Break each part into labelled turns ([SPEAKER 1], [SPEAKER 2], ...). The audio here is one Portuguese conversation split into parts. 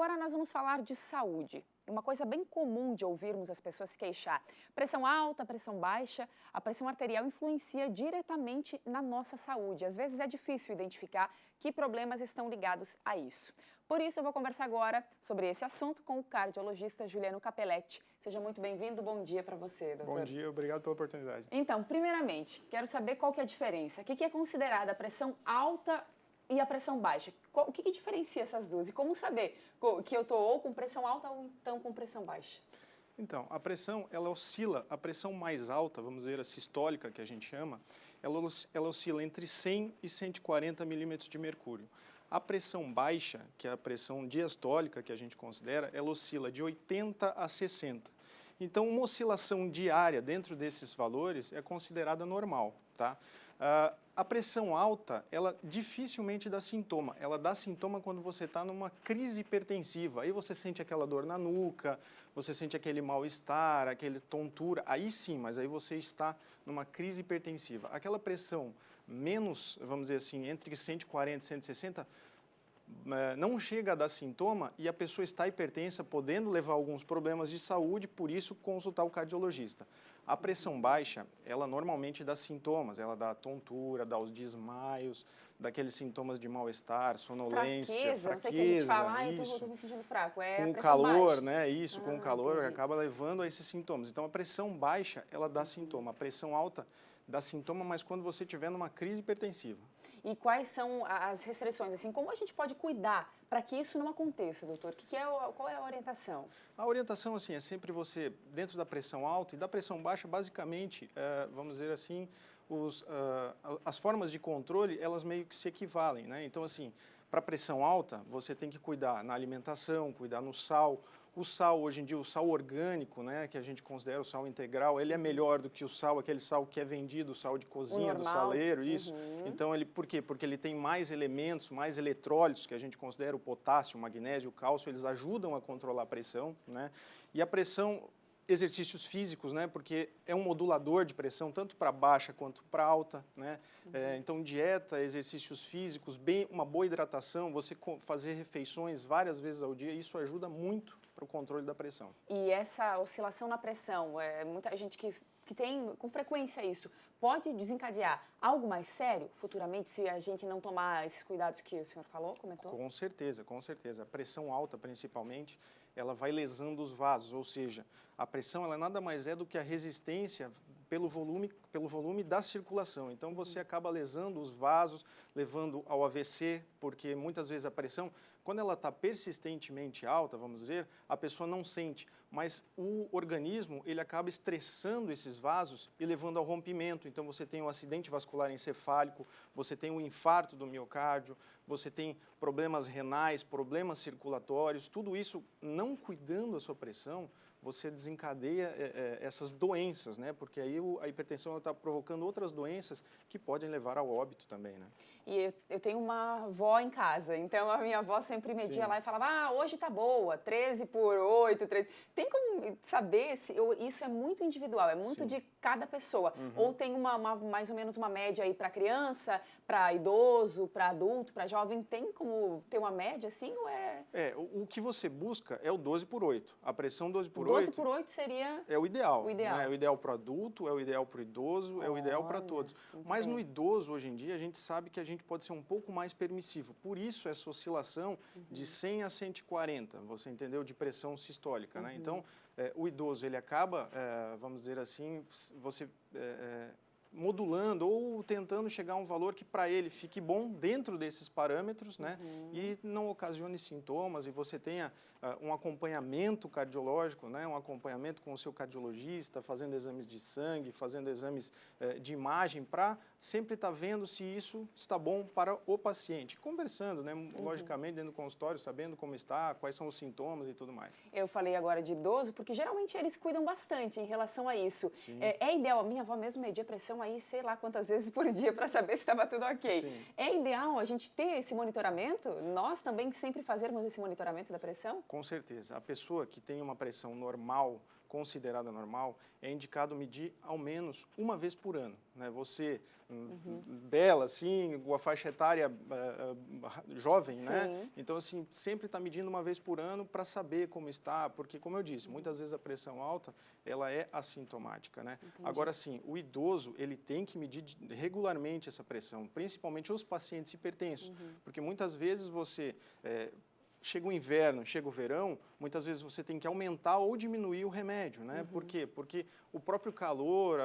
[SPEAKER 1] agora nós vamos falar de saúde. Uma coisa bem comum de ouvirmos as pessoas se queixar. Pressão alta, pressão baixa, a pressão arterial influencia diretamente na nossa saúde. Às vezes é difícil identificar que problemas estão ligados a isso. Por isso eu vou conversar agora sobre esse assunto com o cardiologista Juliano Capelletti. Seja muito bem-vindo, bom dia para você, doutor.
[SPEAKER 2] Bom dia, obrigado pela oportunidade.
[SPEAKER 1] Então, primeiramente, quero saber qual que é a diferença. O que é considerada a pressão alta e a pressão baixa? O que diferencia essas duas? E como saber que eu estou ou com pressão alta ou então com pressão baixa?
[SPEAKER 2] Então, a pressão, ela oscila, a pressão mais alta, vamos dizer, a sistólica que a gente chama, ela oscila entre 100 e 140 milímetros de mercúrio. A pressão baixa, que é a pressão diastólica que a gente considera, ela oscila de 80 a 60. Então, uma oscilação diária dentro desses valores é considerada normal, tá? A pressão alta, ela dificilmente dá sintoma. Ela dá sintoma quando você está numa crise hipertensiva. Aí você sente aquela dor na nuca, você sente aquele mal-estar, aquele tontura. Aí sim, mas aí você está numa crise hipertensiva. Aquela pressão menos, vamos dizer assim, entre 140 e 160, não chega a dar sintoma e a pessoa está hipertensa, podendo levar a alguns problemas de saúde, por isso consultar o cardiologista. A pressão baixa, ela normalmente dá sintomas, ela dá tontura, dá os desmaios, dá aqueles sintomas de mal-estar, sonolência,
[SPEAKER 1] fraqueza, não sei o que a gente fala, eu estou me sentindo fraco,
[SPEAKER 2] com o calor, né? Isso, com o calor, acaba levando a esses sintomas. Então, a pressão baixa, ela dá sintoma, a pressão alta dá sintoma, mas quando você estiver numa crise hipertensiva.
[SPEAKER 1] E quais são as restrições? Assim, como a gente pode cuidar para que isso não aconteça, doutor? Qual é a orientação?
[SPEAKER 2] A orientação, assim, é sempre você, dentro da pressão alta e da pressão baixa, basicamente, vamos dizer assim, as formas de controle, elas meio que se equivalem, né? Então, assim, para pressão alta, você tem que cuidar na alimentação, cuidar no sal. O sal, hoje em dia, o sal orgânico, né, que a gente considera o sal integral, ele é melhor do que o sal, aquele sal que é vendido, o sal de cozinha, do saleiro, isso. Então, por quê? Porque ele tem mais elementos, mais eletrólitos, que a gente considera o potássio, o magnésio, o cálcio, eles ajudam a controlar a pressão, né? E a pressão, exercícios físicos, né, porque é um modulador de pressão, tanto para baixa quanto para alta, né? Então, dieta, exercícios físicos, uma boa hidratação, você fazer refeições várias vezes ao dia, isso ajuda muito para o controle da pressão.
[SPEAKER 1] E essa oscilação na pressão, muita gente que tem com frequência isso, pode desencadear algo mais sério futuramente se a gente não tomar esses cuidados que o senhor falou, comentou?
[SPEAKER 2] Com certeza, com certeza. A pressão alta, principalmente, ela vai lesando os vasos, ou seja, a pressão ela nada mais é do que a resistência pelo volume da circulação. Então, você acaba lesando os vasos, levando ao AVC, porque muitas vezes a pressão, quando ela está persistentemente alta, vamos dizer, a pessoa não sente, mas o organismo, ele acaba estressando esses vasos e levando ao rompimento. Então, você tem um acidente vascular encefálico, você tem um infarto do miocárdio, você tem problemas renais, problemas circulatórios, tudo isso, não cuidando da sua pressão, você desencadeia essas doenças, né? Porque aí a hipertensão está provocando outras doenças que podem levar ao óbito também, né?
[SPEAKER 1] E eu tenho uma avó em casa, então a minha avó sempre media lá e falava, hoje tá boa, 13/8, 13. Tem como saber se isso é muito individual, é muito de cada pessoa? Ou tem mais ou menos uma média aí para criança, para idoso, para adulto, para jovem? Tem como ter uma média assim ou é?
[SPEAKER 2] O que você busca é o 12/8. A pressão 12/8.
[SPEAKER 1] 12/8 seria?
[SPEAKER 2] É o ideal.
[SPEAKER 1] O ideal.
[SPEAKER 2] Né? É o ideal para o adulto, é o ideal para o idoso, é o ideal para todos. Mas no idoso, hoje em dia, a gente sabe que a gente pode ser um pouco mais permissivo. Por isso, essa oscilação de 100 a 140, você entendeu? De pressão sistólica, né? Então, o idoso, ele acaba, vamos dizer assim, você modulando ou tentando chegar a um valor que para ele fique bom dentro desses parâmetros, né? E não ocasione sintomas e você tenha um acompanhamento cardiológico, né? Um acompanhamento com o seu cardiologista, fazendo exames de sangue, fazendo exames de imagem para sempre estar vendo se isso está bom para o paciente. Conversando, né? Logicamente, dentro do consultório, sabendo como está, quais são os sintomas e tudo mais.
[SPEAKER 1] Eu falei agora de idoso, porque geralmente eles cuidam bastante em relação a isso. É ideal, a minha avó mesmo media pressão aí, sei lá quantas vezes por dia para saber se estava tudo ok.
[SPEAKER 2] Sim.
[SPEAKER 1] É ideal a gente ter esse monitoramento? Nós também sempre fazermos esse monitoramento da pressão?
[SPEAKER 2] Com certeza. A pessoa que tem uma pressão normal, considerada normal, é indicado medir ao menos uma vez por ano, né? Você, bela, assim, com a faixa etária jovem, né? Então, assim, sempre está medindo uma vez por ano para saber como está, porque, como eu disse, muitas vezes a pressão alta, ela é assintomática, né? Agora, sim, o idoso, ele tem que medir regularmente essa pressão, principalmente os pacientes hipertensos, porque muitas vezes você... chega o inverno, chega o verão, muitas vezes você tem que aumentar ou diminuir o remédio, né? Por quê? Porque o próprio calor,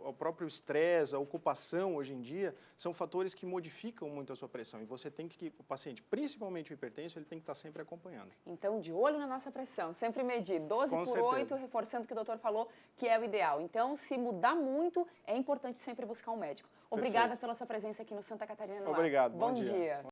[SPEAKER 2] o próprio estresse, a ocupação hoje em dia, são fatores que modificam muito a sua pressão. E você tem que, o paciente, principalmente o hipertenso, ele tem que estar sempre acompanhando.
[SPEAKER 1] Então, de olho na nossa pressão, sempre medir 12
[SPEAKER 2] Com
[SPEAKER 1] por
[SPEAKER 2] certeza.
[SPEAKER 1] 8, reforçando o que o doutor falou, que é o ideal. Então, se mudar muito, é importante sempre buscar um médico. Obrigada
[SPEAKER 2] Perfeito.
[SPEAKER 1] pela sua presença aqui no Santa Catarina no Ar.
[SPEAKER 2] Obrigado,
[SPEAKER 1] Bom
[SPEAKER 2] bom dia.
[SPEAKER 1] dia.